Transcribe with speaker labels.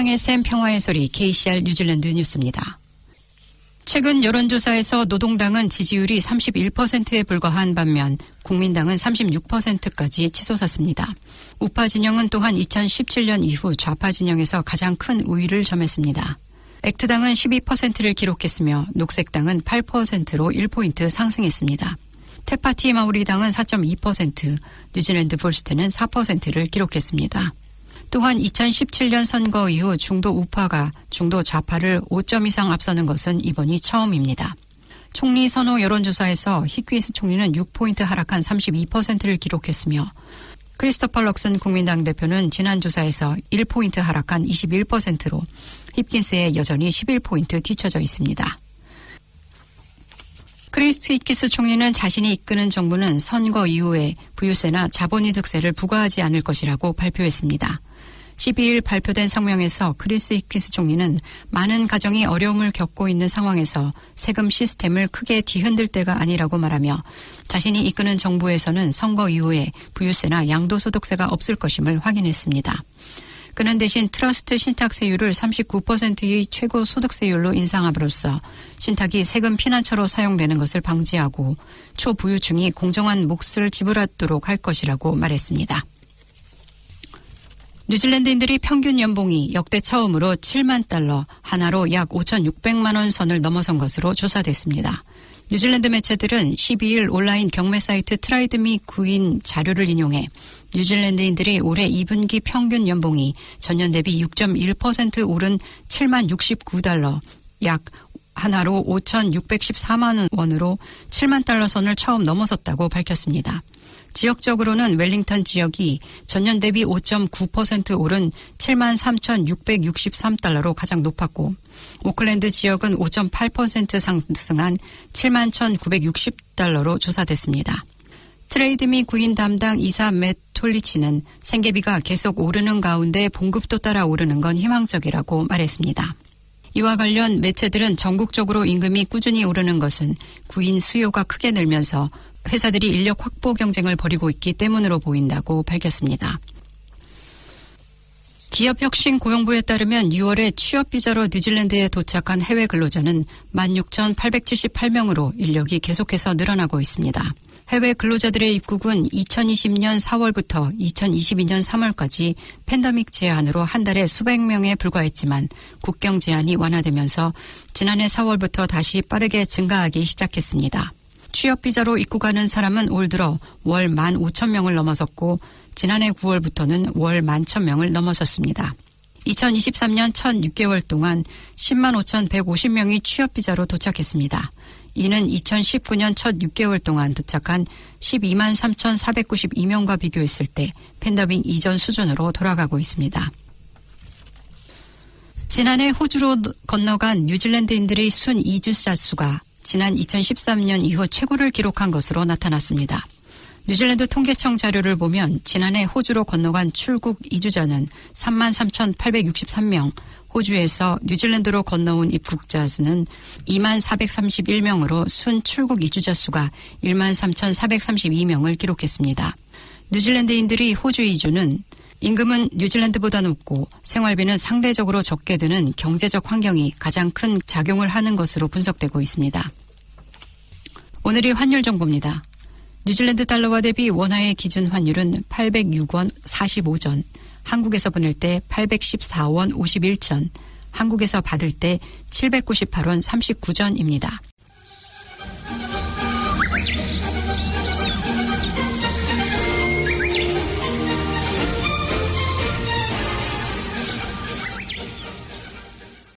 Speaker 1: 세상의 샘 평화의 소리 KCR 뉴질랜드 뉴스입니다. 최근 여론조사에서 노동당은 지지율이 31%에 불과한 반면 국민당은 36%까지 치솟았습니다. 우파 진영은 또한 2017년 이후 좌파 진영에서 가장 큰 우위를 점했습니다. 액트당은 12%를 기록했으며 녹색당은 8%로 1포인트 상승했습니다. 태파티 마오리당은 4.2%, 뉴질랜드 포스트는 4%를 기록했습니다. 또한 2017년 선거 이후 중도 우파가 중도 좌파를 5점 이상 앞서는 것은 이번이 처음입니다. 총리 선호 여론조사에서 히퀴스 총리는 6포인트 하락한 32%를 기록했으며 크리스토퍼 럭슨 국민당 대표는 지난 조사에서 1포인트 하락한 21%로 힙킨스에 여전히 11포인트 뒤처져 있습니다. 크리스 히퀴스 총리는 자신이 이끄는 정부는 선거 이후에 부유세나 자본이득세를 부과하지 않을 것이라고 발표했습니다. 12일 발표된 성명에서 크리스 히퀴스 총리는 많은 가정이 어려움을 겪고 있는 상황에서 세금 시스템을 크게 뒤흔들 때가 아니라고 말하며 자신이 이끄는 정부에서는 선거 이후에 부유세나 양도소득세가 없을 것임을 확인했습니다. 그는 대신 트러스트 신탁세율을 39%의 최고 소득세율로 인상함으로써 신탁이 세금 피난처로 사용되는 것을 방지하고 초부유층이 공정한 몫을 지불하도록 할 것이라고 말했습니다. 뉴질랜드인들이 평균 연봉이 역대 처음으로 7만 달러, 하나로 약 5,600만 원 선을 넘어선 것으로 조사됐습니다. 뉴질랜드 매체들은 12일 온라인 경매 사이트 트라이드미 구인 자료를 인용해 뉴질랜드인들이 올해 2분기 평균 연봉이 전년 대비 6.1% 오른 7만 69달러, 약 하나로 5,614만 원으로 7만 달러 선을 처음 넘어섰다고 밝혔습니다. 지역적으로는 웰링턴 지역이 전년 대비 5.9% 오른 7만 3,663달러로 가장 높았고 오클랜드 지역은 5.8% 상승한 7만 1,960달러로 조사됐습니다. 트레이드미 구인 담당 이사 맷 톨리치는 생계비가 계속 오르는 가운데 봉급도 따라 오르는 건 희망적이라고 말했습니다. 이와 관련 매체들은 전국적으로 임금이 꾸준히 오르는 것은 구인 수요가 크게 늘면서 회사들이 인력 확보 경쟁을 벌이고 있기 때문으로 보인다고 밝혔습니다. 기업혁신고용부에 따르면 6월에 취업비자로 뉴질랜드에 도착한 해외 근로자는 16,878명으로 인력이 계속해서 늘어나고 있습니다. 해외 근로자들의 입국은 2020년 4월부터 2022년 3월까지 팬데믹 제한으로 한 달에 수백 명에 불과했지만 국경 제한이 완화되면서 지난해 4월부터 다시 빠르게 증가하기 시작했습니다. 취업비자로 입국하는 사람은 올 들어 월 15,000명을 넘어섰고 지난해 9월부터는 월 11,000명을 넘어섰습니다. 2023년 첫 6개월 동안 10만 5,150명이 취업비자로 도착했습니다. 이는 2019년 첫 6개월 동안 도착한 12만 3,492명과 비교했을 때 팬데믹 이전 수준으로 돌아가고 있습니다. 지난해 호주로 건너간 뉴질랜드인들의 순 이주자 수가 지난 2013년 이후 최고를 기록한 것으로 나타났습니다. 뉴질랜드 통계청 자료를 보면 지난해 호주로 건너간 출국 이주자는 3만 3,863명, 호주에서 뉴질랜드로 건너온 입국자 수는 2만 431명으로 순 출국 이주자 수가 1만 3,432명을 기록했습니다. 뉴질랜드인들이 호주 이주는 임금은 뉴질랜드보다 높고 생활비는 상대적으로 적게 드는 경제적 환경이 가장 큰 작용을 하는 것으로 분석되고 있습니다. 오늘의 환율 정보입니다. 뉴질랜드 달러와 대비 원화의 기준 환율은 806원 45전, 한국에서 보낼 때 814원 51전, 한국에서 받을 때 798원 39전입니다.